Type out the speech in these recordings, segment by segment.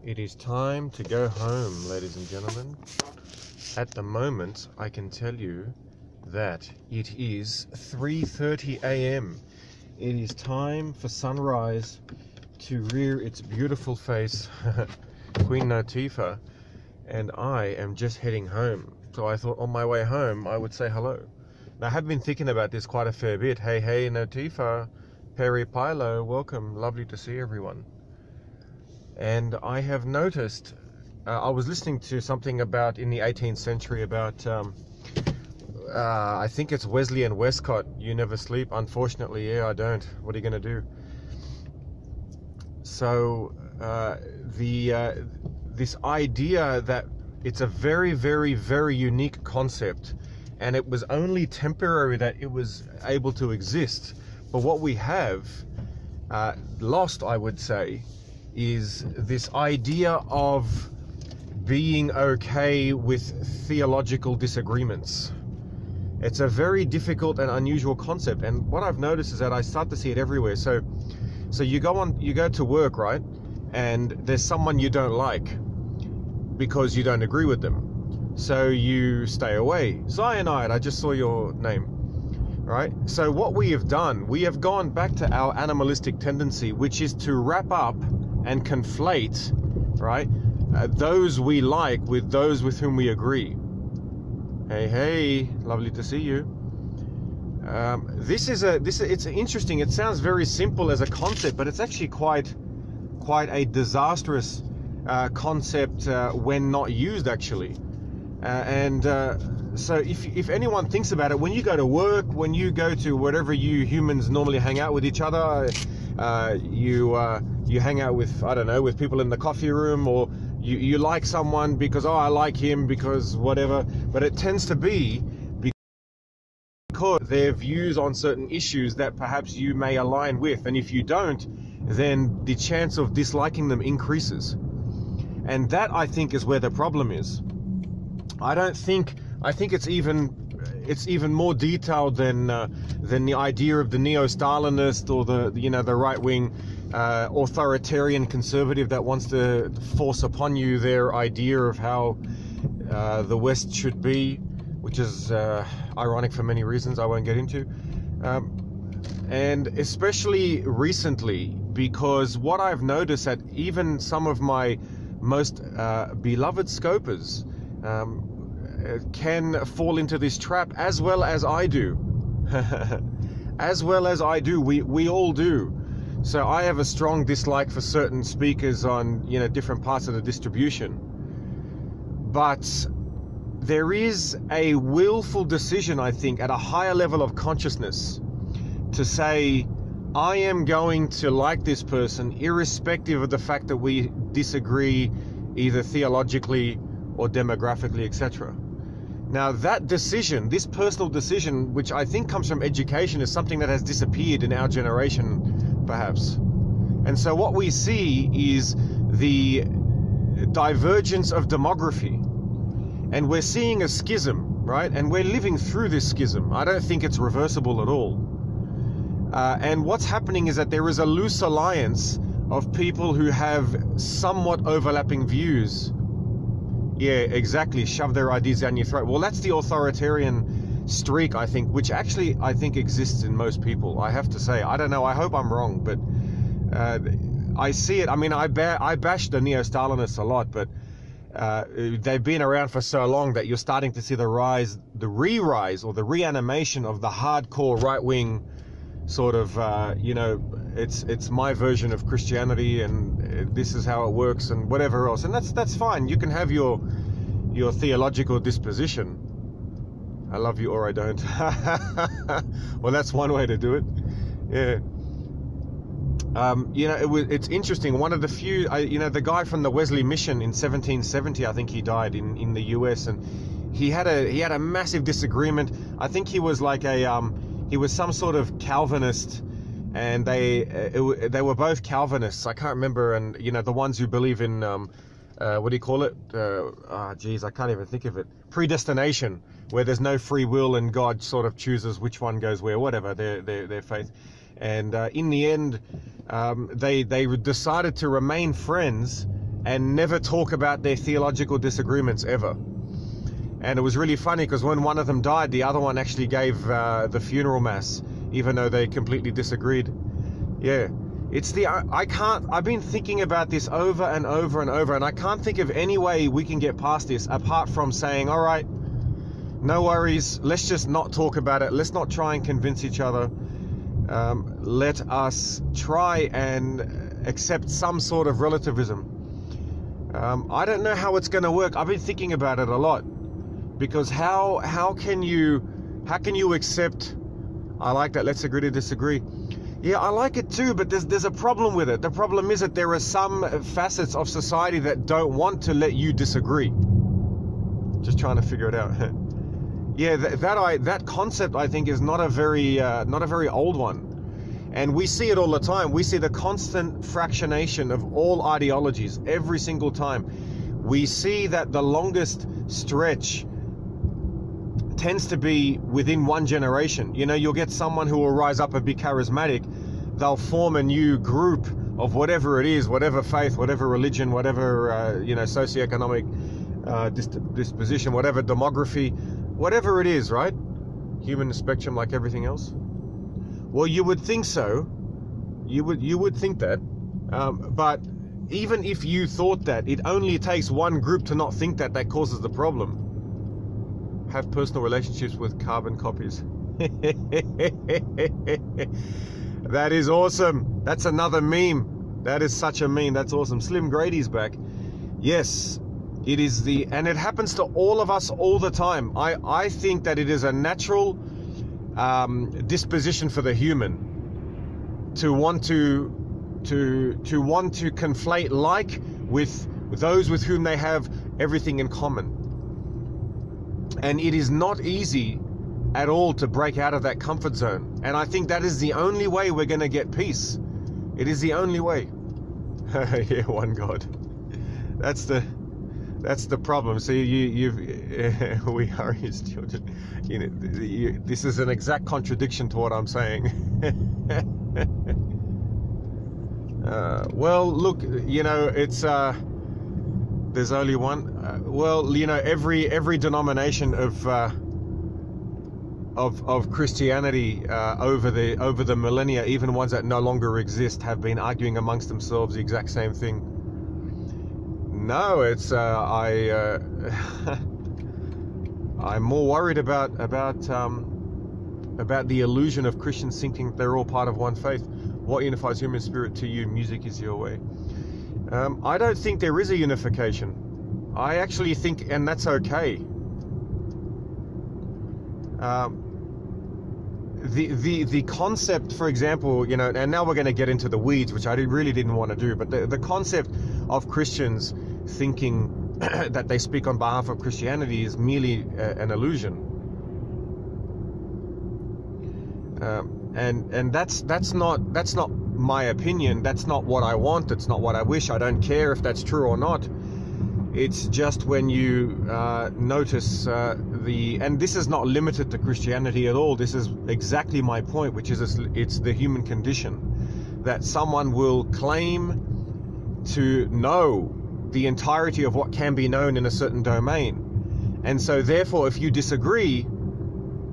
It is time to go home, ladies and gentlemen. At the moment, I can tell you that it is 3:30 a.m. It is time for sunrise to rear its beautiful face, Queen Notifa, and I am just heading home. So I thought on my way home I would say hello. Now I have been thinking about this quite a fair bit. Hey Notifa, Peri Pilo, welcome, lovely to see everyone. And I have noticed, I was listening to something about in the 18th century about, I think it's Wesley and Westcott, you never sleep. Unfortunately, yeah, I don't. What are you going to do? So this idea that it's a very, very, very unique concept, and it was only temporary that it was able to exist. But what we have lost, I would say, is this idea of being okay with theological disagreements. It's a very difficult and unusual concept, and what I've noticed is that I start to see it everywhere. So you go to work, right? And there's someone you don't like because you don't agree with them. So you stay away. Cyanide, I just saw your name. Right? So what we have done, we have gone back to our animalistic tendency, which is to wrap up and conflate, right, those we like with those with whom we agree. Hey, lovely to see you. It's interesting. It sounds very simple as a concept, but it's actually quite a disastrous concept when not used, actually. So if anyone thinks about it, when you go to work, when you go to wherever you humans normally hang out with each other, you hang out with, I don't know, with people in the coffee room, or you like someone because, oh, I like him because whatever, but it tends to be because their views on certain issues that perhaps you may align with, and if you don't, then the chance of disliking them increases. And that, I think, is where the problem is. I think it's even more detailed than the idea of the neo-Stalinist or the right-wing authoritarian conservative that wants to force upon you their idea of how the West should be, which is ironic for many reasons I won't get into, and especially recently, because what I've noticed that even some of my most beloved scopers can fall into this trap, as well as I do. As well as I do, we all do. So I have a strong dislike for certain speakers on different parts of the distribution, but there is a willful decision, I think, at a higher level of consciousness to say, I am going to like this person irrespective of the fact that we disagree either theologically or demographically, etc. Now that decision, this personal decision, which I think comes from education, is something that has disappeared in our generation, perhaps. And so what we see is the divergence of demography. And we're seeing a schism, right? And we're living through this schism. I don't think it's reversible at all. And what's happening is that there is a loose alliance of people who have somewhat overlapping views. Yeah, exactly. Shove their ideas down your throat. Well, that's the authoritarian streak, I think, which actually I think exists in most people. I have to say, I don't know. I hope I'm wrong, but I see it. I mean, I bash the neo-Stalinists a lot, but they've been around for so long that you're starting to see the re-rise or the reanimation of the hardcore right-wing sort of, it's my version of Christianity, and this is how it works, and whatever else, and that's fine. You can have your theological disposition. I love you or I don't. Well, that's one way to do it. Yeah. It's interesting. One of the few, the guy from the Wesley Mission in 1770, I think he died in the US, and he had a massive disagreement. I think he was like he was some sort of Calvinist, and they were both Calvinists. I can't remember, and the ones who believe in what do you call it? I can't even think of it. Predestination, where there's no free will and God sort of chooses which one goes where, whatever their faith. And in the end, they decided to remain friends, and never talk about their theological disagreements ever. And it was really funny because when one of them died, the other one actually gave the funeral mass, even though they completely disagreed. Yeah, it's the I've been thinking about this over and over and over, and I can't think of any way we can get past this apart from saying, all right, no worries, let's just not talk about it. Let's not try and convince each other. Let us try and accept some sort of relativism. I don't know how it's going to work. I've been thinking about it a lot, because how can you accept? I like that. Let's agree to disagree. Yeah, I like it too, but there's a problem with it. The problem is that there are some facets of society that don't want to let you disagree. Just trying to figure it out. Yeah, that concept, I think, is not a very old one, and we see it all the time. We see the constant fractionation of all ideologies every single time. We see that the longest stretch tends to be within one generation. You know, you'll get someone who will rise up and be charismatic. They'll form a new group of whatever it is, whatever faith, whatever religion, whatever socioeconomic disposition, whatever demography, whatever it is, right? Human spectrum, like everything else. Well, you would think so. You would think that, but even if you thought that, it only takes one group to not think that causes the problem. Have personal relationships with carbon copies. That is awesome. That's another meme. That is such a meme. That's awesome. Slim Grady's back. Yes, it is and it happens to all of us all the time. I think that it is a natural disposition for the human to want to conflate like with those with whom they have everything in common. And it is not easy at all to break out of that comfort zone. And I think that is the only way we're going to get peace. It is the only way. Yeah, one God. That's the problem. See, we are His children. You know, this is an exact contradiction to what I'm saying. Well, look, you know, it's there's only one. Well, you know, every denomination of Christianity over the millennia, even ones that no longer exist, have been arguing amongst themselves the exact same thing. No, it's I'm more worried about the illusion of Christians thinking they're all part of one faith. What unifies human spirit to you? Music is your way. I don't think there is a unification. I actually think, and that's okay. The concept, for example, you know, and now we're going to get into the weeds, which I really didn't want to do, but the concept of Christians thinking that they speak on behalf of Christianity is merely an illusion. And that's not my opinion. That's not what I want. It's not what I wish. I don't care if that's true or not. It's just when you notice and this is not limited to Christianity at all. This is exactly my point, which is it's the human condition that someone will claim to know the entirety of what can be known in a certain domain. And so therefore, if you disagree,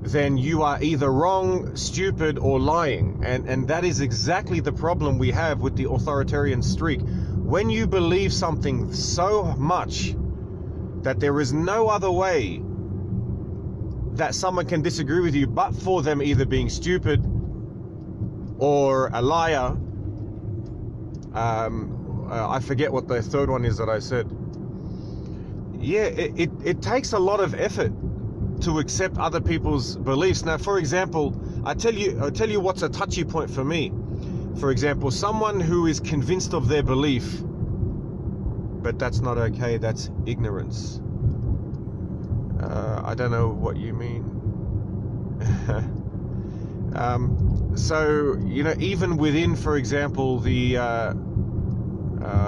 then you are either wrong, stupid, or lying. And that is exactly the problem we have with the authoritarian streak. When you believe something so much that there is no other way that someone can disagree with you but for them either being stupid or a liar, I forget what the third one is that I said. Yeah, it takes a lot of effort to accept other people's beliefs. Now, for example, I'll tell you what's a touchy point for me. For example, someone who is convinced of their belief, but that's not okay, that's ignorance. I don't know what you mean. So, you know, even within, for example, the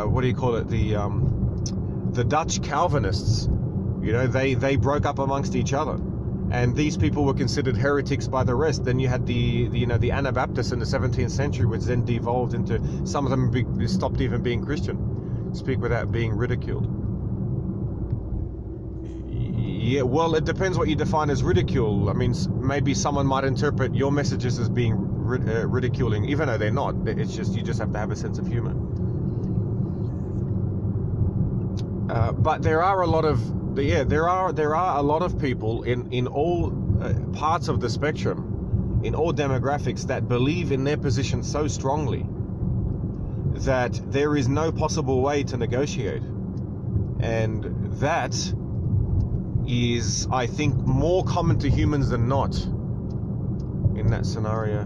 what do you call it, the Dutch Calvinists, you know, they broke up amongst each other, and these people were considered heretics by the rest. Then you had the Anabaptists in the 17th century, which then devolved into, some of them stopped even being Christian. speak without being ridiculed. Yeah, well, it depends what you define as ridicule. I mean, maybe someone might interpret your messages as being ridiculing, even though they're not. It's just, you just have to have a sense of humor. But there are a lot of, there are a lot of people in all parts of the spectrum, in all demographics, that believe in their position so strongly that there is no possible way to negotiate. And that is, I think, more common to humans than not in that scenario.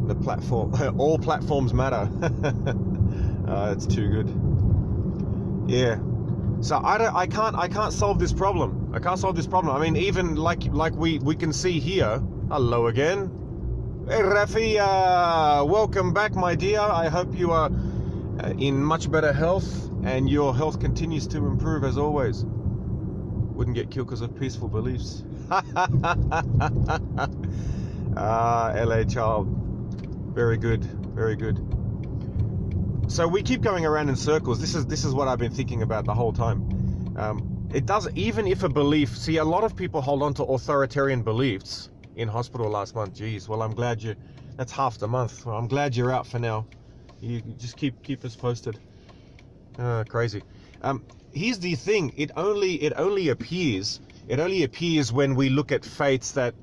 The platform, all platforms matter. It's too good. Yeah. So I can't solve this problem. I can't solve this problem. I mean, even like we can see here. Hello again. Hey Rafia, welcome back, my dear. I hope you are in much better health and your health continues to improve as always. Wouldn't get killed because of peaceful beliefs. LA child. Very good, very good. So we keep going around in circles. This is what I've been thinking about the whole time. It does, even if a belief, see, a lot of people hold on to authoritarian beliefs. In hospital last month. Geez, well, I'm glad that's half the month. Well, I'm glad you're out for now. You just keep us posted. Crazy. Here's the thing. It only appears when we look at faiths that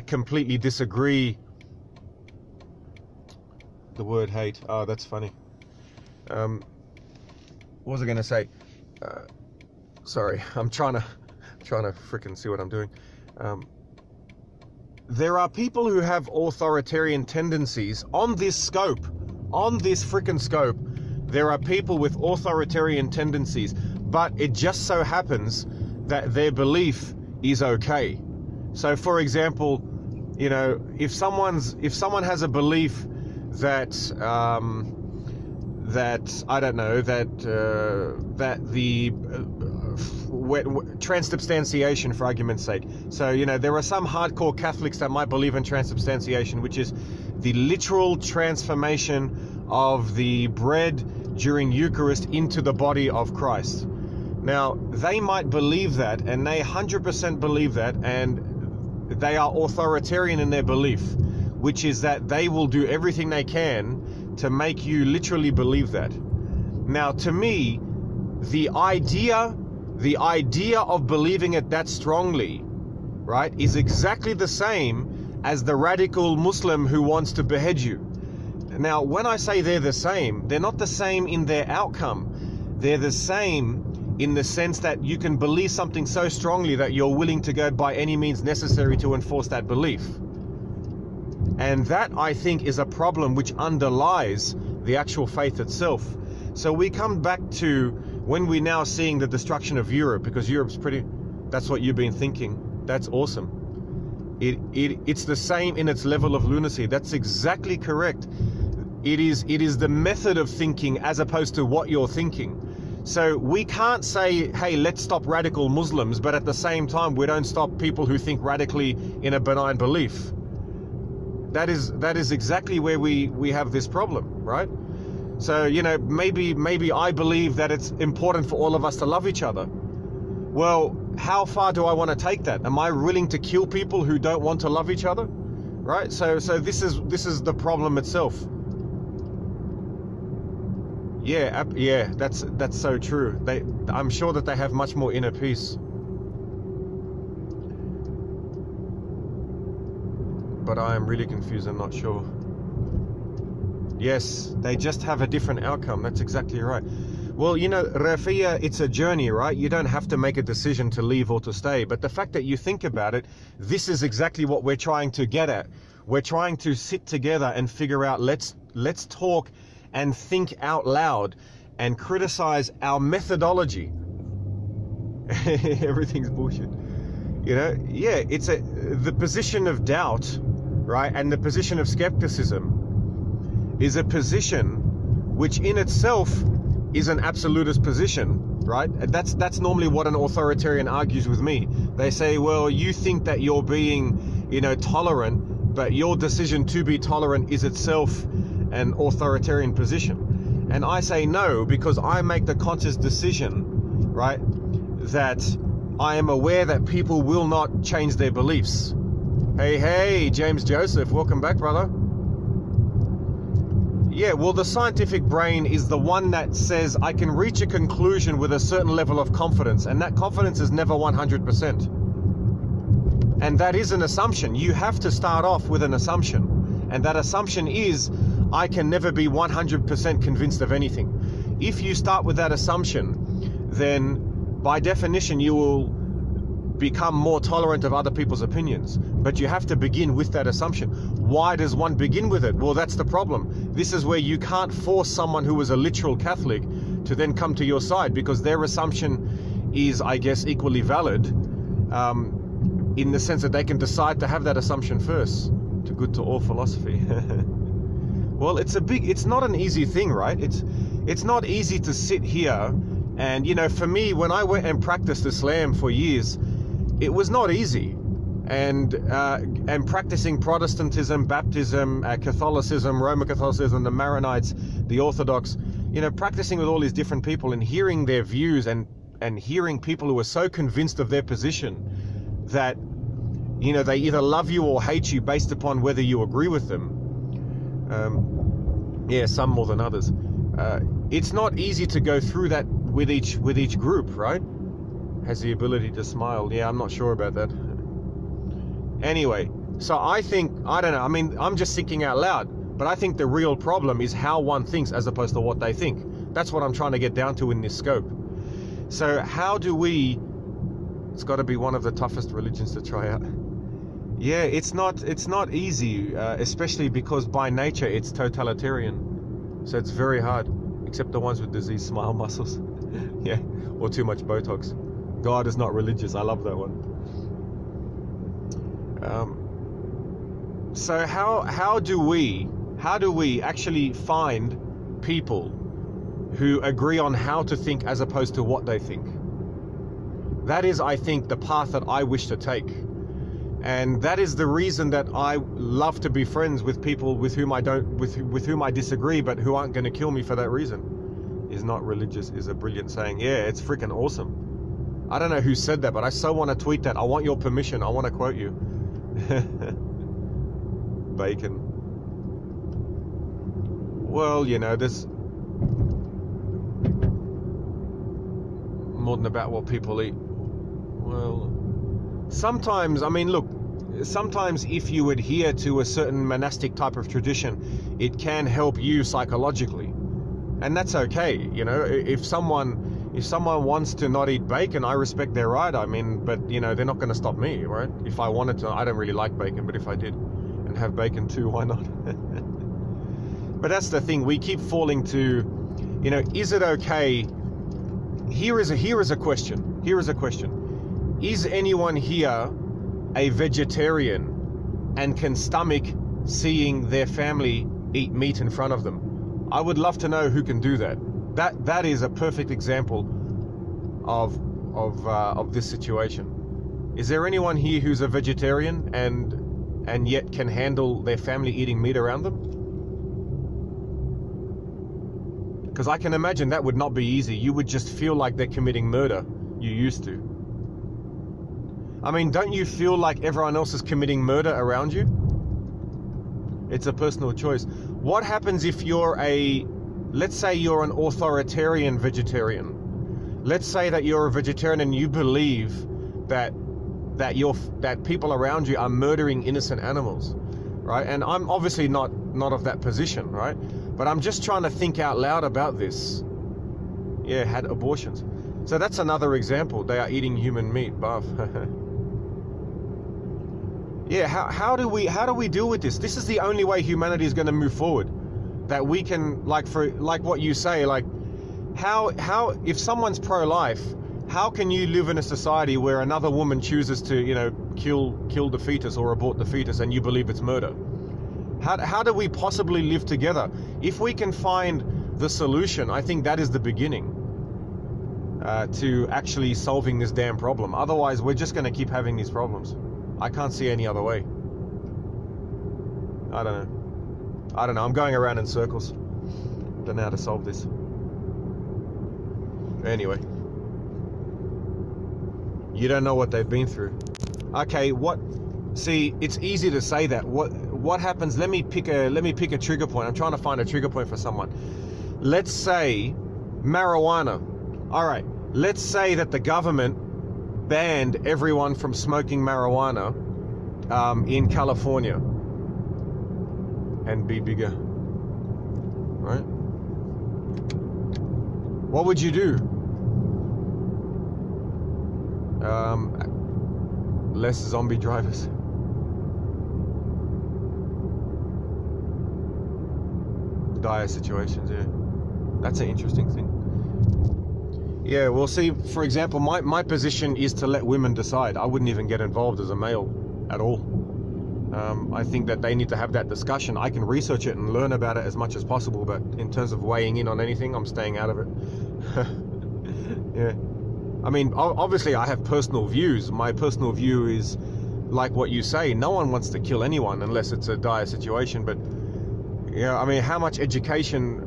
completely disagree. The word hate. Oh, that's funny. What was I going to say? Sorry, I'm trying to frickin' see what I'm doing. There are people who have authoritarian tendencies on this scope, on this frickin' scope. There are people with authoritarian tendencies, but it just so happens that their belief is okay. So, for example, you know, if someone has a belief that I don't know, that the transubstantiation, for argument's sake. So, you know, there are some hardcore Catholics that might believe in transubstantiation, which is the literal transformation of the bread during Eucharist into the body of Christ. Now, they might believe that, and they 100% believe that, and they are authoritarian in their belief, which is that they will do everything they can to make you literally believe that. Now, to me, the idea of believing it that strongly, right, is exactly the same as the radical Muslim who wants to behead you. Now, when I say they're the same, they're not the same in their outcome. They're the same in the sense that you can believe something so strongly that you're willing to go by any means necessary to enforce that belief. And that, I think, is a problem which underlies the actual faith itself. So we come back to when we're now seeing the destruction of Europe, because Europe's that's what you've been thinking. That's awesome. It's the same in its level of lunacy. That's exactly correct. It is the method of thinking as opposed to what you're thinking. So we can't say, hey, let's stop radical Muslims, but at the same time, we don't stop people who think radically in a benign belief. That is exactly where we have this problem, right? So, you know, maybe I believe that it's important for all of us to love each other. Well, how far do I want to take that? Am I willing to kill people who don't want to love each other? Right? So this is the problem itself. Yeah, that's so true. I'm sure that they have much more inner peace. But I am really confused and not sure. Yes, they just have a different outcome. That's exactly right. Well, you know, Rafia, it's a journey, right? You don't have to make a decision to leave or to stay. But the fact that you think about it, this is exactly what we're trying to get at. We're trying to sit together and figure out, let's talk and think out loud and criticize our methodology. Everything's bullshit. You know, yeah, it's the position of doubt, right? And the position of skepticism is a position which in itself is an absolutist position, right? That's normally what an authoritarian argues with me. They say, well, you think that you're being, you know, tolerant, but your decision to be tolerant is itself an authoritarian position. And I say no because I make the conscious decision, right, that I am aware that people will not change their beliefs. Hey, James Joseph, welcome back, brother. Yeah, well, the scientific brain is the one that says I can reach a conclusion with a certain level of confidence, and that confidence is never 100%. And that is an assumption. You have to start off with an assumption. And that assumption is, I can never be 100% convinced of anything. If you start with that assumption, then by definition, you will become more tolerant of other people's opinions. But you have to begin with that assumption. Why does one begin with it? Well, that's the problem. This is where you can't force someone who is a literal Catholic to then come to your side, because their assumption is, I guess, equally valid, in the sense that they can decide to have that assumption first. Too good to all philosophy. Well, it's not an easy thing, right? It's not easy to sit here and, you know, for me, when I went and practiced Islam for years, it was not easy. And practicing Protestantism, Baptism, Catholicism, Roman Catholicism, the Maronites, the Orthodox, you know, practicing with all these different people and hearing their views and hearing people who are so convinced of their position that, you know, they either love you or hate you based upon whether you agree with them. Yeah, some more than others. It's not easy to go through that with each group, right? Has the ability to smile. Yeah, I'm not sure about that. Anyway, so I think, I don't know, I mean, I'm just thinking out loud, but I think the real problem is how one thinks as opposed to what they think. That's what I'm trying to get down to in this scope. So how do we, it's got to be one of the toughest religions to try out. Yeah, it's not easy, especially because by nature it's totalitarian. So it's very hard, except the ones with diseased smile muscles. Yeah, or too much Botox. God is not religious. I love that one. So how do we actually find people who agree on how to think as opposed to what they think? That is, I think, the path that I wish to take. And that is the reason that I love to be friends with people with whom I disagree, but who aren't going to kill me for that reason. Is not religious is a brilliant saying. Yeah, it's freaking awesome. I don't know who said that, but I so want to tweet that. I want your permission. I want to quote you. Bacon. Well, you know, there's more than about what people eat. Well, sometimes, I mean, look, sometimes if you adhere to a certain monastic type of tradition, it can help you psychologically. And that's okay, you know. If someone wants to not eat bacon, I respect their right. I mean, but, you know, they're not going to stop me, right? If I wanted to, I don't really like bacon, but if I did and have bacon too, why not? But that's the thing. We keep falling to, you know, is it okay? Here is a question. Here is a question. Is anyone here a vegetarian and can stomach seeing their family eat meat in front of them? I would love to know who can do that. That is a perfect example of this situation. Is there anyone here who's a vegetarian and yet can handle their family eating meat around them? Because I can imagine that would not be easy. You would just feel like they're committing murder. You used to. I mean, don't you feel like everyone else is committing murder around you? It's a personal choice. What happens if you're let's say you're an authoritarian vegetarian. Let's say that you're a vegetarian and you believe that people around you are murdering innocent animals, right? And I'm obviously not of that position, right? But I'm just trying to think out loud about this. Yeah, had abortions. So that's another example. They are eating human meat, buff. Yeah, how do we deal with this? This is the only way humanity is going to move forward. That we can, like what you say, like how if someone's pro-life, how can you live in a society where another woman chooses to, you know, kill the fetus or abort the fetus and you believe it's murder? How do we possibly live together? If we can find the solution, I think that is the beginning to actually solving this damn problem. Otherwise, we're just going to keep having these problems. I can't see any other way. I don't know. I'm going around in circles. Don't know how to solve this. Anyway, you don't know what they've been through. Okay, what? See, it's easy to say that. What happens? Let me pick a trigger point. I'm trying to find a trigger point for someone. Let's say marijuana. All right. Let's say that the government banned everyone from smoking marijuana in California, and be bigger. Right? What would you do? Less zombie drivers. Dire situations, yeah. That's an interesting thing. Yeah, well, see, for example, my position is to let women decide. I wouldn't even get involved as a male at all. I think that they need to have that discussion. I can research it and learn about it as much as possible, but in terms of weighing in on anything, I'm staying out of it. Yeah. I mean, obviously I have personal views. My personal view is like what you say. No one wants to kill anyone unless it's a dire situation. But, I mean, how much education,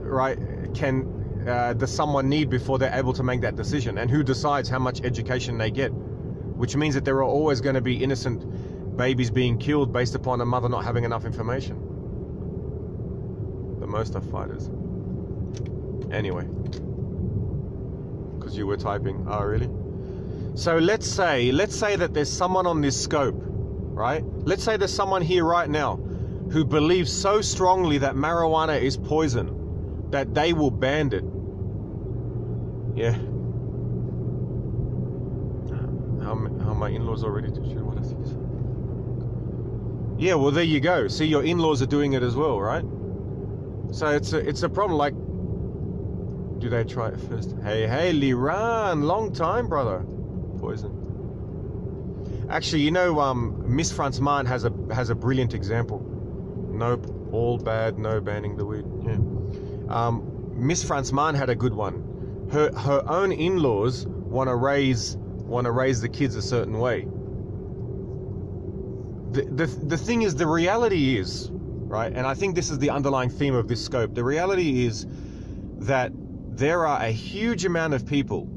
right, does someone need before they're able to make that decision? And who decides how much education they get? Which means that there are always going to be innocent babies being killed based upon a mother not having enough information. The most are fighters. Anyway. Because you were typing. Oh, really? So let's say that there's someone on this scope, right? Let's say there's someone here right now who believes so strongly that marijuana is poison that they will ban it. Yeah. How my in-laws already do shit? What is this? Yeah, well, there you go. See, your in-laws are doing it as well, right? So it's a problem. Like, do they try it first? Hey, Liran, long time, brother. Poison. Actually, Miss France-Man has a brilliant example. Nope, all bad, no banning the weed. Yeah. Miss France-Man had a good one. Her own in-laws want to raise the kids a certain way. The thing is, the reality is, right, and I think this is the underlying theme of this scope. The reality is that there are a huge amount of people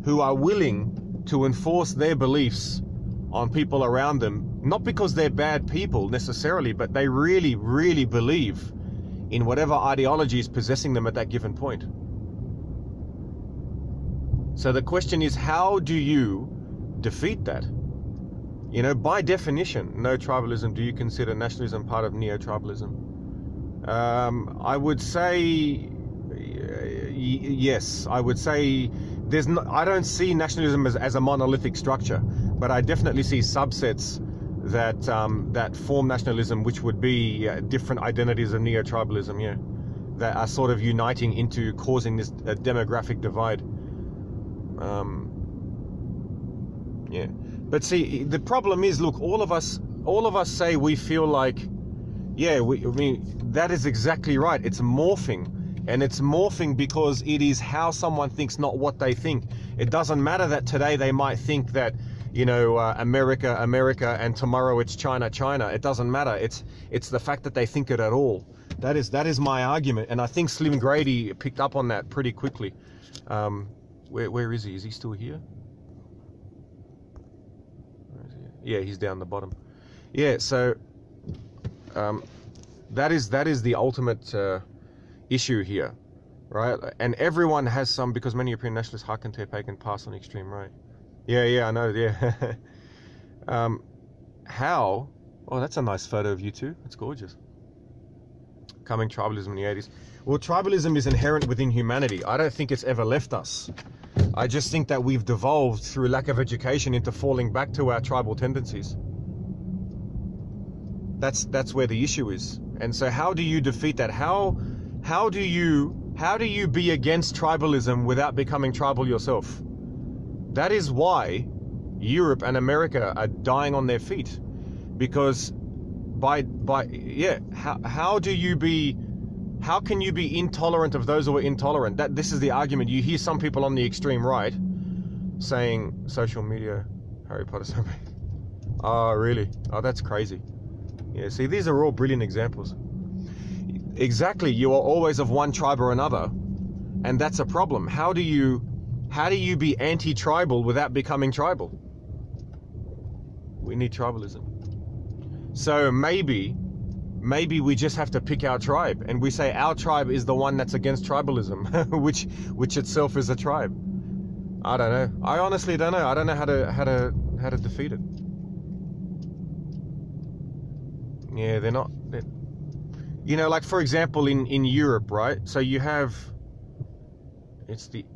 who are willing to enforce their beliefs on people around them, not because they're bad people necessarily, but they really, really believe in whatever ideology is possessing them at that given point. So the question is, how do you defeat that? By definition, no tribalism. Do you consider nationalism part of neo-tribalism? I would say yes. I would say I don't see nationalism as a monolithic structure, but I definitely see subsets that form nationalism, which would be different identities of neo-tribalism, yeah, that are sort of uniting into causing this demographic divide. Yeah. But see, the problem is, look, all of us say we feel like, yeah, I mean, that is exactly right. It's morphing. And it's morphing because it is how someone thinks, not what they think. It doesn't matter that today they might think that, America, and tomorrow it's China. It doesn't matter. It's the fact that they think it at all. That is my argument. And I think Slim Grady picked up on that pretty quickly. Where is he? Is he still here? Yeah, he's down the bottom. Yeah, so that is the ultimate issue here, right? And everyone has some, because many European nationalists hearken to a pagan past on the extreme right. Yeah, I know, yeah. How? Oh, that's a nice photo of you too. That's gorgeous. Coming tribalism in the 80s. Well, tribalism is inherent within humanity. I don't think it's ever left us. I just think that we've devolved through lack of education into falling back to our tribal tendencies. That's where the issue is. And so how do you defeat that? How do you be against tribalism without becoming tribal yourself? That is why Europe and America are dying on their feet. Because how can you be intolerant of those who are intolerant? This is the argument. You hear some people on the extreme right saying social media, Harry Potter. Oh, really? Oh, that's crazy. Yeah, see, these are all brilliant examples. Exactly. You are always of one tribe or another, and that's a problem. How do you be anti-tribal without becoming tribal? We need tribalism. So maybe we just have to pick our tribe, and we say our tribe is the one that's against tribalism, which itself is a tribe. I don't know. I honestly don't know. I don't know how to defeat it. Yeah, they're not. You know, like for example, in Europe, right? So you have,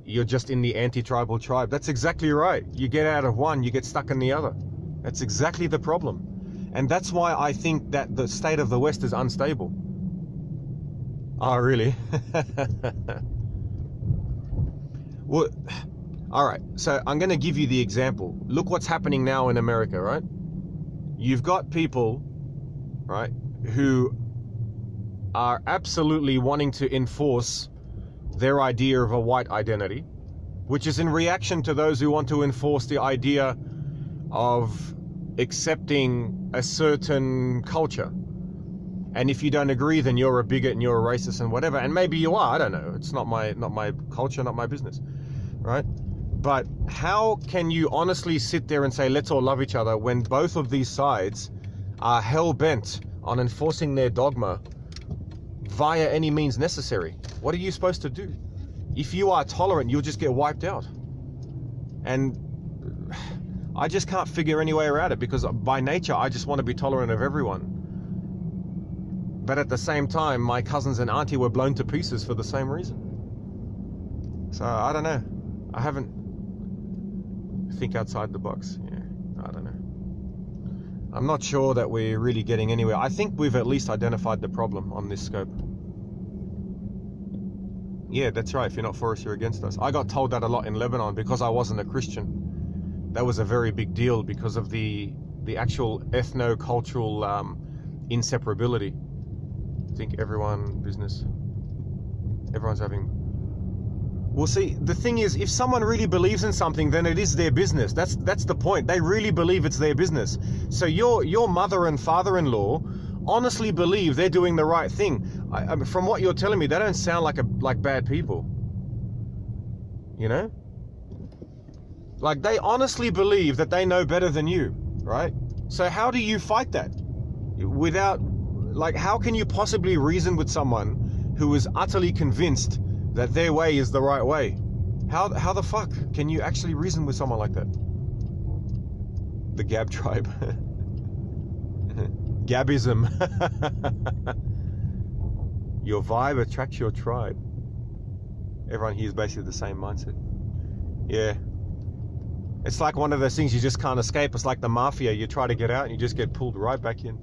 you're just in the anti-tribal tribe. That's exactly right. You get out of one, you get stuck in the other. That's exactly the problem. And that's why I think that the state of the West is unstable. Oh, really? Well, all right. So I'm going to give you the example. Look what's happening now in America, right? You've got people, right, who are absolutely wanting to enforce their idea of a white identity, which is in reaction to those who want to enforce the idea of accepting a certain culture. And if you don't agree, then you're a bigot and you're a racist and whatever. And maybe you are, I don't know. It's not my culture, not my business, right? But how can you honestly sit there and say, let's all love each other, when both of these sides are hell-bent on enforcing their dogma via any means necessary? What are you supposed to do? If you are tolerant, you'll just get wiped out. And I just can't figure any way around it, because by nature, I just want to be tolerant of everyone. But at the same time, my cousins and auntie were blown to pieces for the same reason. So I don't know. I haven't think outside the box. Yeah, I don't know. I'm not sure that we're really getting anywhere. I think we've at least identified the problem on this scope. Yeah, that's right. If you're not for us, you're against us. I got told that a lot in Lebanon because I wasn't a Christian. That was a very big deal because of the actual ethno-cultural inseparability. I think everyone's having... Well, see, the thing is, if someone really believes in something, then it is their business. That's the point. They really believe it's their business. So your mother and father-in-law honestly believe they're doing the right thing. From what you're telling me, they don't sound like bad people. You know? Like, they honestly believe that they know better than you, right? So how do you fight that? Without, like, how can you possibly reason with someone who is utterly convinced that their way is the right way? How the fuck can you actually reason with someone like that? The Gab tribe. Gabism. Your vibe attracts your tribe. Everyone here is basically the same mindset. Yeah. It's like one of those things you just can't escape. It's like the mafia. You try to get out and you just get pulled right back in.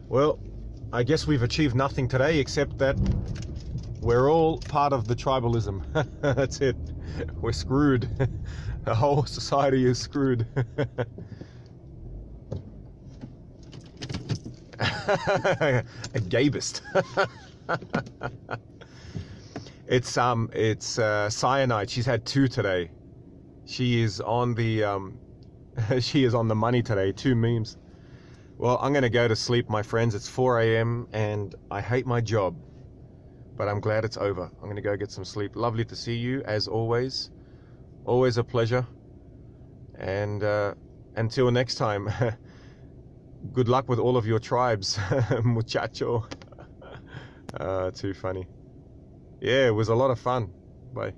Well, I guess we've achieved nothing today except that we're all part of the tribalism. That's it. We're screwed. The whole society is screwed. A gabist. It's cyanide. She's had 2 today. She is on the she is on the money today. 2 memes. Well, I'm gonna go to sleep, my friends. It's 4 a.m. and I hate my job, but I'm glad it's over. I'm gonna go get some sleep. Lovely to see you as always. Always a pleasure. And until next time, good luck with all of your tribes, muchacho. Too funny. Yeah, it was a lot of fun. Bye.